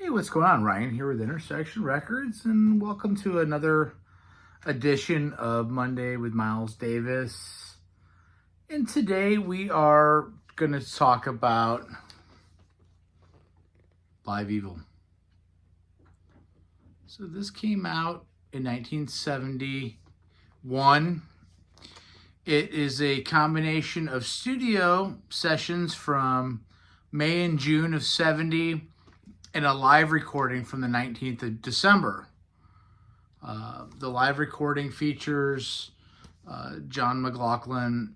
Hey, what's going on? Ryan here with Intersection Records, and welcome to another edition of Monday with Miles Davis. And today we are going to talk about Live Evil. So this came out in 1971. It is a combination of studio sessions from May and June of 70 and a live recording from the 19th of December. The live recording features John McLaughlin,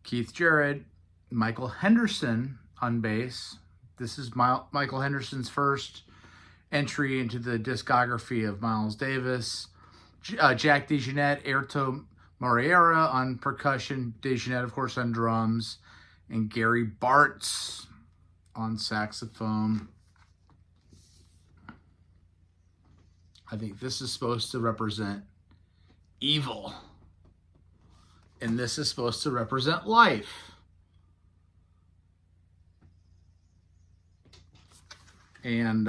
Keith Jarrett, Michael Henderson on bass. This is Michael Henderson's first entry into the discography of Miles Davis. Jack DeJohnette, Airto Moreira on percussion, DeJohnette, of course, on drums, and Gary Bartz on saxophone. I think this is supposed to represent evil, and this is supposed to represent life. And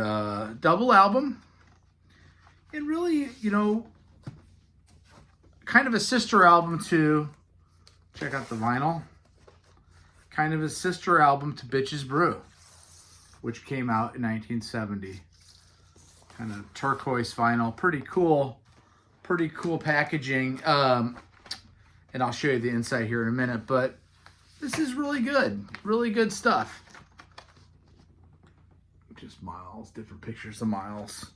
double album, and really, kind of a sister album to, check out the vinyl, kind of a sister album to Bitches Brew, which came out in 1970. Kind of turquoise vinyl, pretty cool packaging. And I'll show you the inside here in a minute, but this is really good stuff. Just Miles, different pictures of Miles.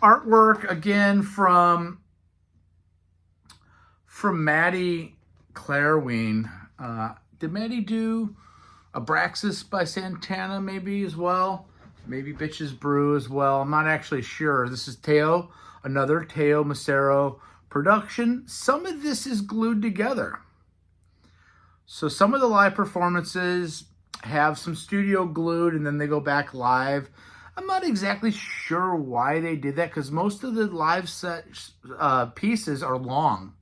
Artwork again from Maddie Clareween. Did Maddie do Abraxas by Santana maybe as well? Maybe Bitches Brew as well. I'm not actually sure. This is another Teo Macero production. Some of this is glued together. So some of the live performances have some studio glued and then they go back live. I'm not exactly sure why they did that because most of the live set pieces are long.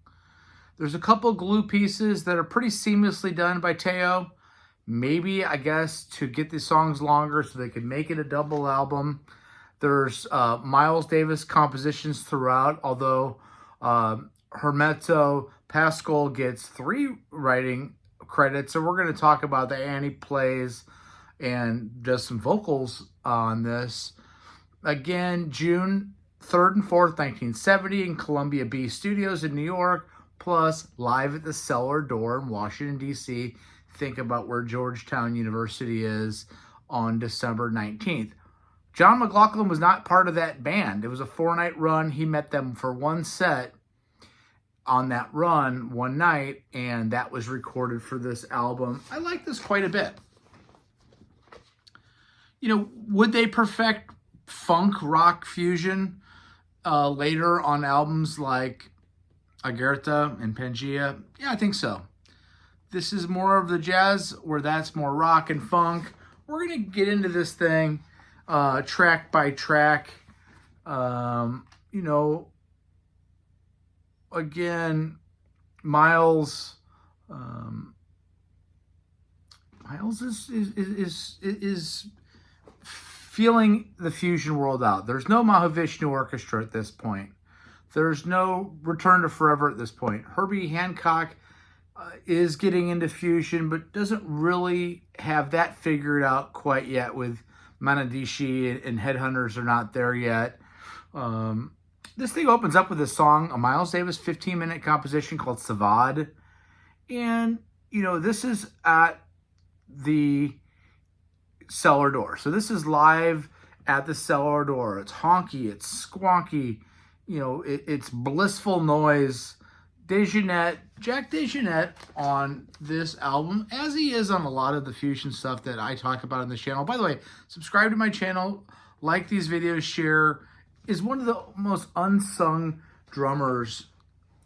There's a couple glue pieces that are pretty seamlessly done by Teo. Maybe, I guess, to get the songs longer so they could make it a double album. There's Miles Davis compositions throughout, although Hermeto Pascal gets 3 writing credits. So we're going to talk about that. Annie plays and does some vocals on this. Again, June 3rd and 4th, 1970 in Columbia B Studios in New York, plus live at the Cellar Door in Washington, D.C. Think about where Georgetown University is on December 19th. John McLaughlin was not part of that band. It was a 4-night run. He met them for one set on that run one night, and that was recorded for this album. I like this quite a bit. Would they perfect funk rock fusion later on albums like Agerta and Pangea? Yeah, I think so. This is more of the jazz, where that's more rock and funk. We're going to get into this thing track by track. Again, Miles is feeling the fusion world out. There's no Mahavishnu Orchestra at this point. There's no Return to Forever at this point. Herbie Hancock is getting into fusion, but doesn't really have that figured out quite yet with Manadishi, and Headhunters are not there yet. This thing opens up with a song, a Miles Davis 15-minute composition called Sivad. And, this is at the Cellar Door. So this is live at the Cellar Door. It's honky, it's squonky, it's blissful noise. Jack DeJohnette on this album, as he is on a lot of the fusion stuff that I talk about on this channel. By the way, subscribe to my channel, like these videos, share. Is one of the most unsung drummers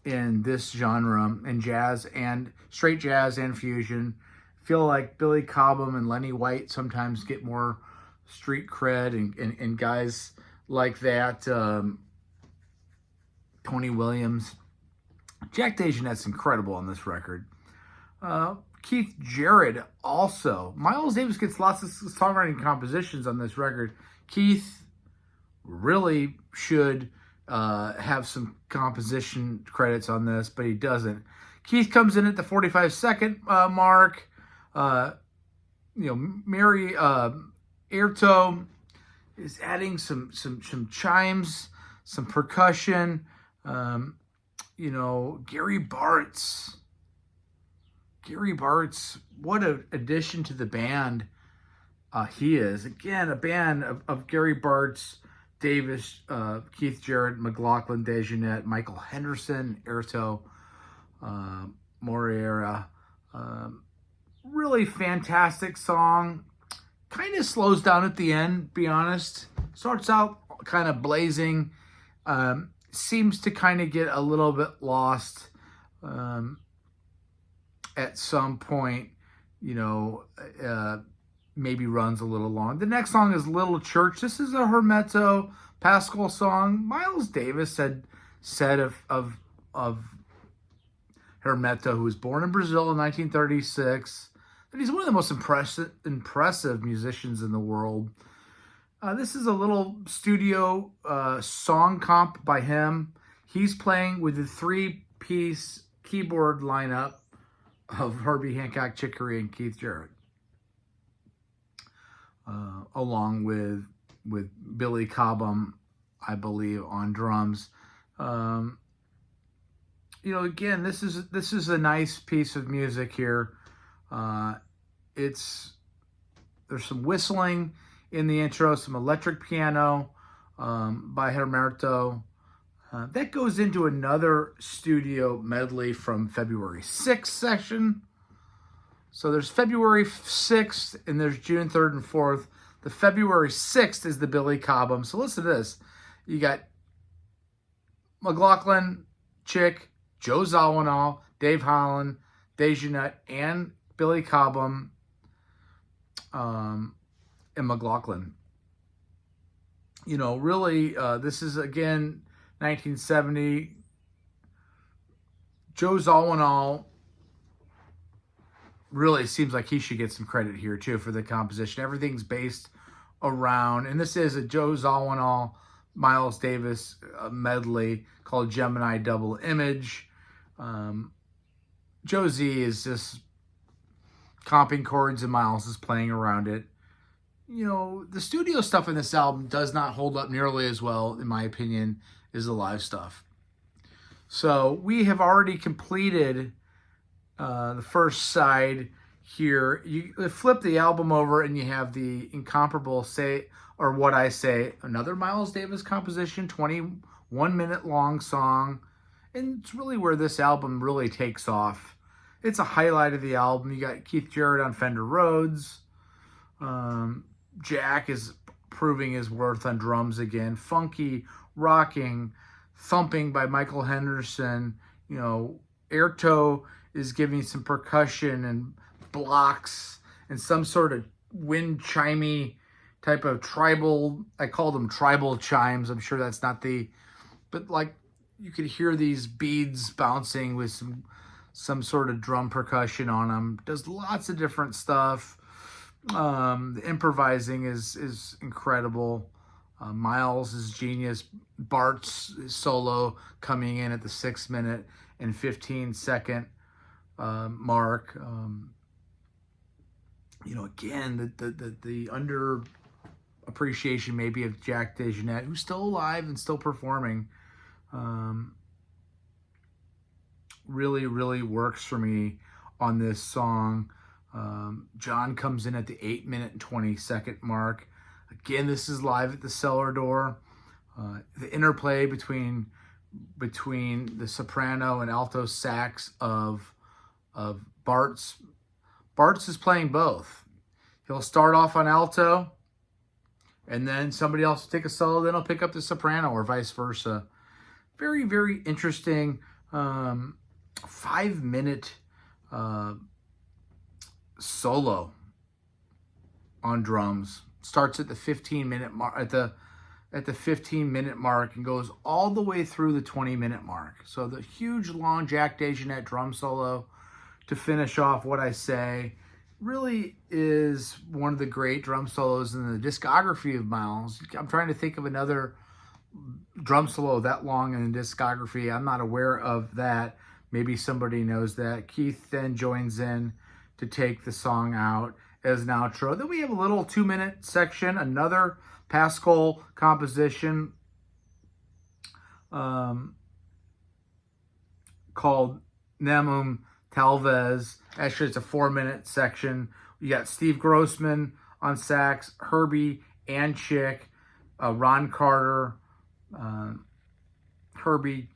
in this genre, in jazz and straight jazz and fusion. Feel like Billy Cobham and Lenny White sometimes get more street cred, and guys like that, Tony Williams. Jack DeJohnette's incredible on this record. Keith Jarrett also. Miles Davis gets lots of songwriting compositions on this record. Keith really should have some composition credits on this, but he doesn't. Keith comes in at the 45-second mark. Mary Airto is adding some chimes, some percussion. Gary Bartz. What an addition to the band he is. Again, a band of Gary Bartz, Davis, Keith Jarrett, McLaughlin, DeJohnette, Michael Henderson, Airto, Moreira. Really fantastic song. Kind of slows down at the end, be honest. Starts out kind of blazing. Seems to kind of get a little bit lost at some point. Maybe runs a little long. The next song is Little Church. This is a Hermeto Pascal song. Miles Davis said of Hermeto, who was born in Brazil in 1936, that he's one of the most impressive musicians in the world. This is a little studio song comp by him. He's playing with the 3-piece keyboard lineup of Herbie Hancock, Chick Corea, and Keith Jarrett, along with Billy Cobham, I believe, on drums. Again, this is a nice piece of music here. There's some whistling in the intro, some electric piano by Hermeto. That goes into another studio medley from February 6th session. So there's February 6th and there's June 3rd and 4th. The February 6th is the Billy Cobham. So listen to this. You got McLaughlin, Chick, Joe Zawinul, Dave Holland, DeJohnette, and Billy Cobham, and McLaughlin. Really, this is, again, 1970. Joe Zawinul really seems like he should get some credit here, too, for the composition. Everything's based around, and this is a Joe Zawinul, Miles Davis medley called Gemini Double Image. Joe Z is just comping chords and Miles is playing around it. The studio stuff in this album does not hold up nearly as well, in my opinion, as the live stuff. So we have already completed the first side here. You flip the album over and you have the incomparable What I Say, another Miles Davis composition, 21-minute long song. And it's really where this album really takes off. It's a highlight of the album. You got Keith Jarrett on Fender Rhodes. Jack is proving his worth on drums again. Funky, rocking, thumping by Michael Henderson. Airto is giving some percussion and blocks and some sort of wind chimey type of tribal. I call them tribal chimes. I'm sure that's not but like you could hear these beads bouncing with some sort of drum percussion on them. Does lots of different stuff. The improvising is incredible. Miles is genius. Bart's solo coming in at the 6-minute and 15-second mark. Again, the under appreciation maybe of Jack DeJohnette, who's still alive and still performing. Really, really works for me on this song. John comes in at the 8-minute and 20-second mark. Again, this is live at the Cellar Door. The interplay between the soprano and alto sax of Bart's. Bart's is playing both. He'll start off on alto, and then somebody else will take a solo, then he'll pick up the soprano, or vice versa. Very, very interesting 5-minute solo on drums. Starts at the 15-minute mark, at the 15-minute mark, and goes all the way through the 20-minute mark. So the huge long Jack DeJohnette drum solo to finish off What I Say really is one of the great drum solos in the discography of Miles. I'm trying to think of another drum solo that long in the discography. I'm not aware of that. Maybe somebody knows that. Keith then joins in to take the song out as an outro. Then we have a little 2-minute section, another Pascal composition called Nemum Talvez. Actually, it's a 4-minute section. You got Steve Grossman on sax, Herbie and Chick, Ron Carter, Herbie,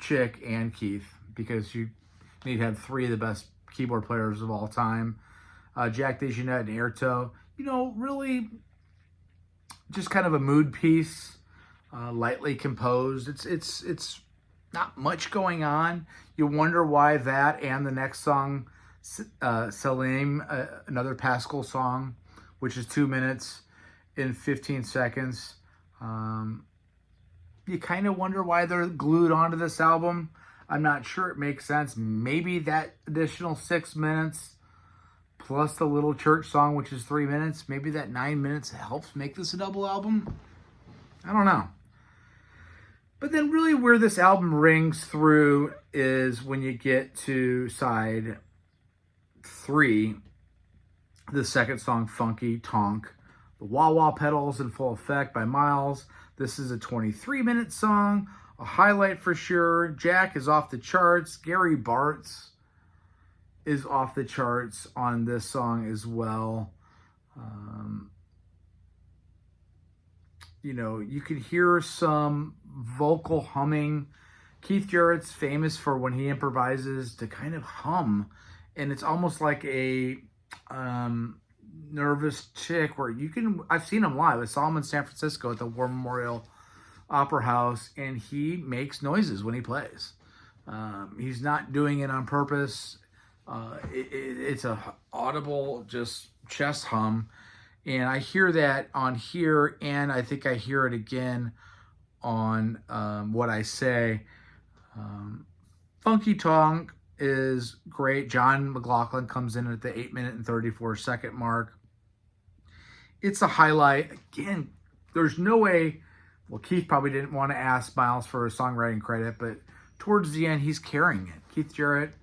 Chick, and Keith, because you need to have 3 of the best keyboard players of all time. Jack DeJohnette and Airto. You know, really just kind of a mood piece, lightly composed. It's not much going on. You wonder why that and the next song, Salim, another Pascal song, which is 2 minutes and 15 seconds. You kind of wonder why they're glued onto this album. I'm not sure it makes sense. Maybe that additional 6 minutes plus the little church song, which is 3 minutes, maybe that 9 minutes helps make this a double album. I don't know. But then really where this album rings through is when you get to side 3, the second song, Funky Tonk. The wah-wah pedals in full effect by Miles. This is a 23-minute song, a highlight for sure. Jack is off the charts. Gary Bartz is off the charts on this song as well. You know, you could hear some vocal humming. Keith Jarrett's famous for when he improvises to kind of hum, and it's almost like a nervous chick where you can, I've seen him live. I saw him in San Francisco at the War Memorial Opera House, and he makes noises when he plays. He's not doing it on purpose. It's a audible, just chest hum. And I hear that on here, and I think I hear it again on What I Say. Funky Tonk is great. John McLaughlin comes in at the 8-minute and 34-second mark. It's a highlight. Again, there's no way, well, Keith probably didn't want to ask Miles for a songwriting credit, but towards the end, he's carrying it. Keith Jarrett,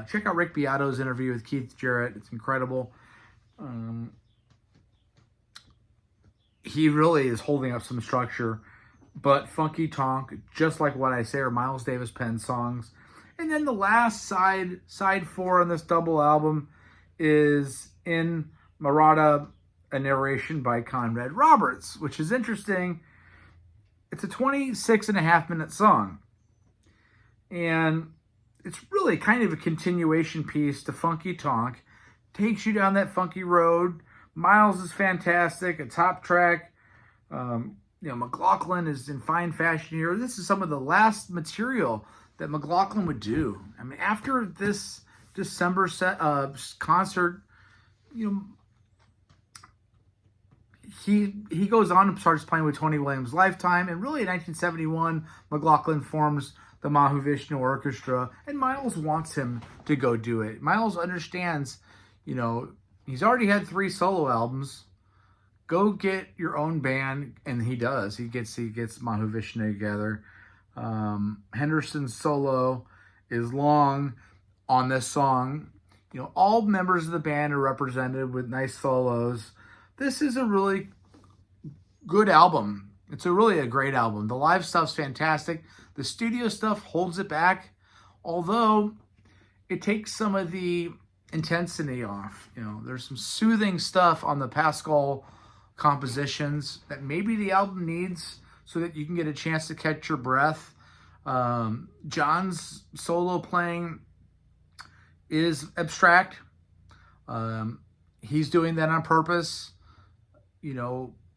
check out Rick Beato's interview with Keith Jarrett. It's incredible. He really is holding up some structure. But Funky Tonk, just like What I Say, are Miles Davis Penn songs. And then the last side 4 on this double album is Inamorata, a narration by Conrad Roberts, which is interesting. It's a 26.5-minute song. And it's really kind of a continuation piece to Funky Tonk. Takes you down that funky road. Miles is fantastic, a top track. McLaughlin is in fine fashion here. This is some of the last material that McLaughlin would do. I mean, after this December concert, he goes on and starts playing with Tony Williams' Lifetime. And really in 1971, McLaughlin forms the Mahavishnu Orchestra, and Miles wants him to go do it. Miles understands, he's already had 3 solo albums. Go get your own band, and he does. He gets Mahavishnu together. Henderson's solo is long on this song. All members of the band are represented with nice solos. This is a really good album. It's really a great album. The live stuff's fantastic. The studio stuff holds it back, although it takes some of the intensity off. There's some soothing stuff on the Pascal compositions that maybe the album needs so that you can get a chance to catch your breath. John's solo playing is abstract. He's doing that on purpose.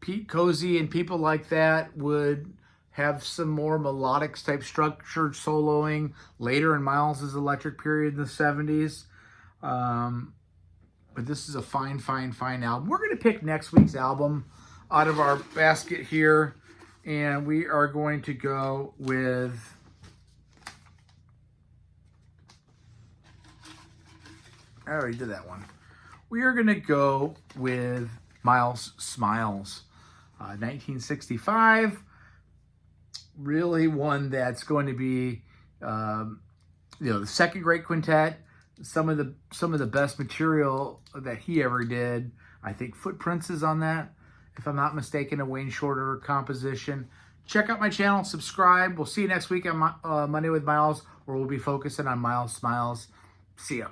Pete Cozy and people like that would have some more melodic type structured soloing later in Miles' electric period in the 70s. But this is a fine album. We're going to pick next week's album out of our basket here, and we are going to go with I already did that one. We are going to go with Miles Smiles. 1965. Really one that's going to be, the second great quintet. Some of the best material that he ever did. I think Footprints is on that, if I'm not mistaken, a Wayne Shorter composition. Check out my channel, subscribe. We'll see you next week on Monday with Miles, where we'll be focusing on Miles Smiles. See ya.